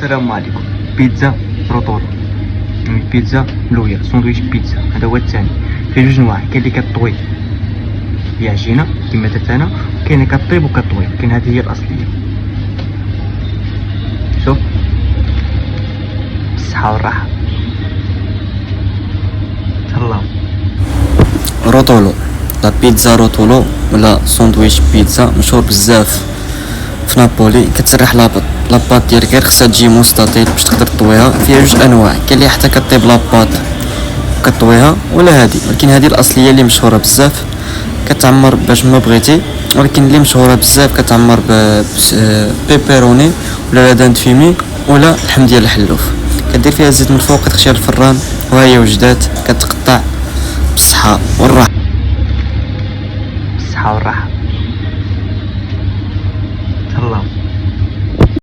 السلام عليكم. بيتزا روتورو، بيتزا ملويه، ساندويتش بيتزا. هذا هو الثاني. فيه جوج نواع، كاين اللي كطوي هي عجينه كيما تتانا، كاين اللي كطيب وكطوي. كاين هذه هي الاصليه. شوف بالصحه والراحه. تهلاو. روتولو، لا بيتزا روتولو ولا ساندويتش بيتزا مشهور بزاف في نابولي. كتسرح لاباط ديالك غير خصها تجي مستطيل باش تقدر طويها. فيها جوج انواع، كاين اللي حتى كطيب لاباط كطويها ولا هادي، ولكن هادي الاصليه اللي مشهوره بزاف كتعمر باش ما بغيتي. ولكن اللي مشهوره بزاف كتعمر بيبروني ولا لادان فيمي ولا لحم ديال الحلوف. كدير فيها زيت من الفوق، كتخشيها الفران وهي وجدات. كتقطع بالصحه والراحه. بالصحه والراحه.